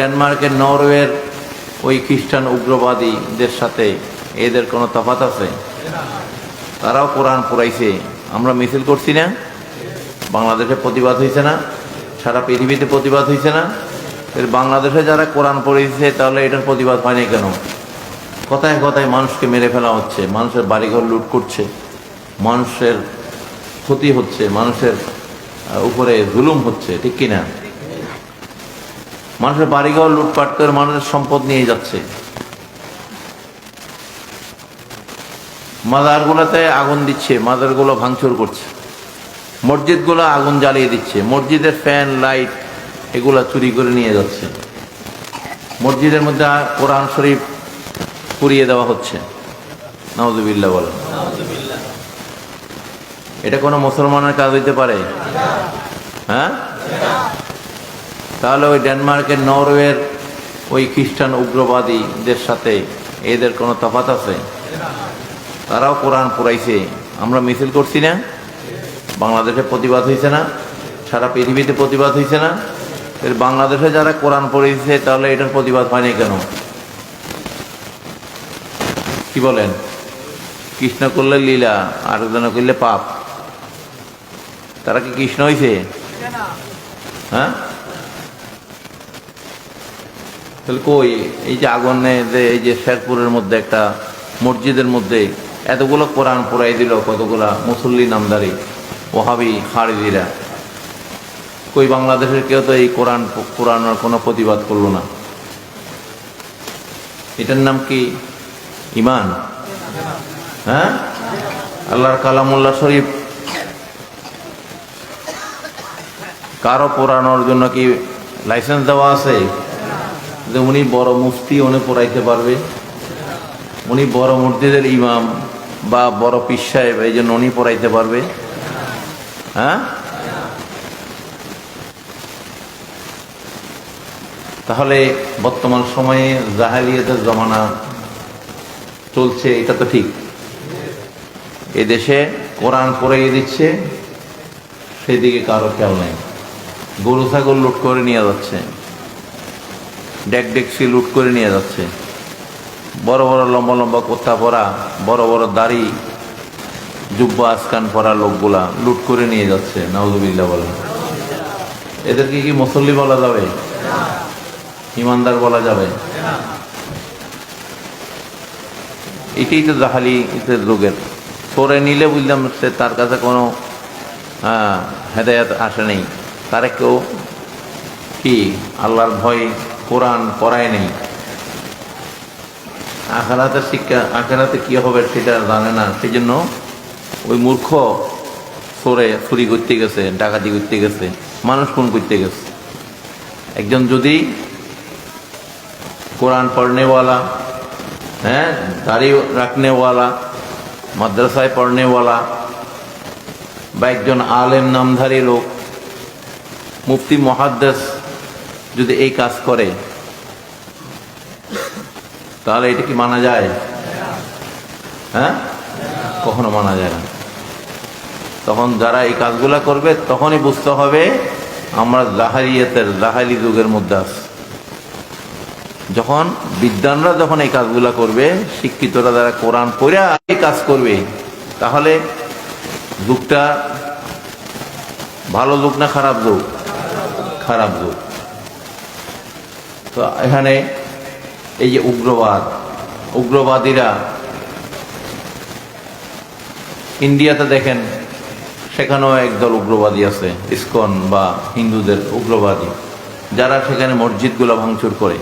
ডেনমার্কের নরওয়ের ওই খ্রিস্টান উগ্রবাদীদের সাথে এদের কোনো তফাৎ আছে? তারাও কোরআন পড়াইছে, আমরা মিছিল করছি না? বাংলাদেশে প্রতিবাদ হয়েছে না? সারা পৃথিবীতে প্রতিবাদ হয়েছে না? এর বাংলাদেশে যারা কোরআন পড়েছে তাহলে এটার প্রতিবাদ হয়নি কেন? কথায় কথায় মানুষকে মেরে ফেলা হচ্ছে, মানুষের বাড়িঘর লুট করছে, মানুষের ক্ষতি হচ্ছে, মানুষের উপরে জুলুম হচ্ছে, ঠিক কিনা? মানুষের বাড়িঘর লুটপাট করে মানুষের সম্পদ নিয়ে যাচ্ছে, মাজারগুলোতে আগুন দিচ্ছে, মাজারগুলো ভাঙচুর করছে, মসজিদগুলো আগুন জ্বালিয়ে দিচ্ছে, মসজিদের ফ্যান লাইট এগুলা চুরি করে নিয়ে যাচ্ছে, মসজিদের মধ্যে কোরআন শরীফ পুড়িয়ে দেওয়া হচ্ছে। নাউজুবিল্লাহ বলেন। এটা কোনো মুসলমানের কাজ হইতে পারে? হ্যাঁ, তাহলে ওই ডেনমার্কের নরওয়ের ওই খ্রিস্টান উগ্রবাদীদের সাথে এদের কোনো তফাৎ আছে? তারাও কোরআন পড়াইছে, আমরা মিছিল করছি না? বাংলাদেশে প্রতিবাদ হয়েছে না? সারা পৃথিবীতে প্রতিবাদ হয়েছে না? এর বাংলাদেশে যারা কোরআন পড়েছে তাহলে এটার প্রতিবাদ হয়নি কেন? কি বলেন? কৃষ্ণ করলে লীলা, আরেকজন করলে পাপ, তারা কি কৃষ্ণ হয়েছে? হ্যাঁ, তাহলে কই এই যে আগুনে যে এই যে শেরপুরের মধ্যে একটা মসজিদের মধ্যে এতগুলো কোরআন পড়াই দিল, কতগুলা মুসল্লি নামদারি ওহাবি খারিজিরা, কই বাংলাদেশের কেউ তো এই কোরআনের কোনো প্রতিবাদ করলো না। এটার নাম কি ঈমান? হ্যাঁ, আল্লাহর কালামুল্লাহ শরীফ কারো পড়ানোর জন্য কি লাইসেন্স দেওয়া আছে যে উনি বড় মুফতি, উনি পড়াইতে পারবে, উনি বড় মসজিদের ইমাম বা বড় পীর সাহেব এই জন্য উনি পড়াইতে পারবে? হ্যাঁ, তাহলে বর্তমান সময়ে জাহেলিয়াতের জমানা চলছে, এটা তো ঠিক। এদেশে কোরআন পড়াইয়ে দিচ্ছে, সেদিকে কারো খেয়াল নেই। গরু ছাগল লুট করে নিয়ে যাচ্ছে, ডেক ডেকসি লুট করে নিয়ে যাচ্ছে, বড় বড় লম্বা লম্বা কোথা পরা, বড় বড় দাড়ি জুব্বা আসকান পরা লোকগুলা লুট করে নিয়ে যাচ্ছে। নাউজুবিল্লাহ বলেন। এদেরকে কি মুসল্লি বলা যাবে? ইমানদার বলা যাবে? এটাই তো জাহালিয়াতের যুগের। সরে নিলে বুঝলাম সে তার কাছে কোনো হেদায়েত আসে নেই, তারে কেউ কি আল্লাহর ভয় কোরআন পড়ায় নেই, আখিরাতের শিক্ষা আখিরাতে কি হবে সেটা জানে না, সেই জন্য ওই মূর্খ সরে চুরি করতে গেছে, ডাকাতি করতে গেছে, মানুষ খুন করতে গেছে। একজন যদি কোরআন পড়নেওয়ালা, হ্যাঁ, দাড়ি রাখনেওয়ালা, মাদ্রাসায় পড়নেওয়ালা বা একজন আলেম নামধারী লোক, মুফতি মুহাদ্দিস যদি এই কাজ করে তাহলে এটা কি মানা যায়? হ্যাঁ, কখনো মানা যায় না। তখন যারা এই কাজগুলা করবে তখনই বুঝতে হবে আমরা জাহেলি যুগের মধ্যে আছি। যখন বিদ্বানরা যখন এই কাজগুলা করবে, শিক্ষিতরা যারা কোরআন পড়ে এই কাজ করবে, তাহলে যুগটা ভালো যুগ না খারাপ যুগ? খারাপ যুগ। তো এখানে এই যে উগ্রবাদীরা ইন্ডিয়াতে দেখেন, সেখানেও একদল উগ্রবাদী আছে, ইসকন বা হিন্দুদের উগ্রবাদী, যারা সেখানে মসজিদগুলো ভাঙচুর করে।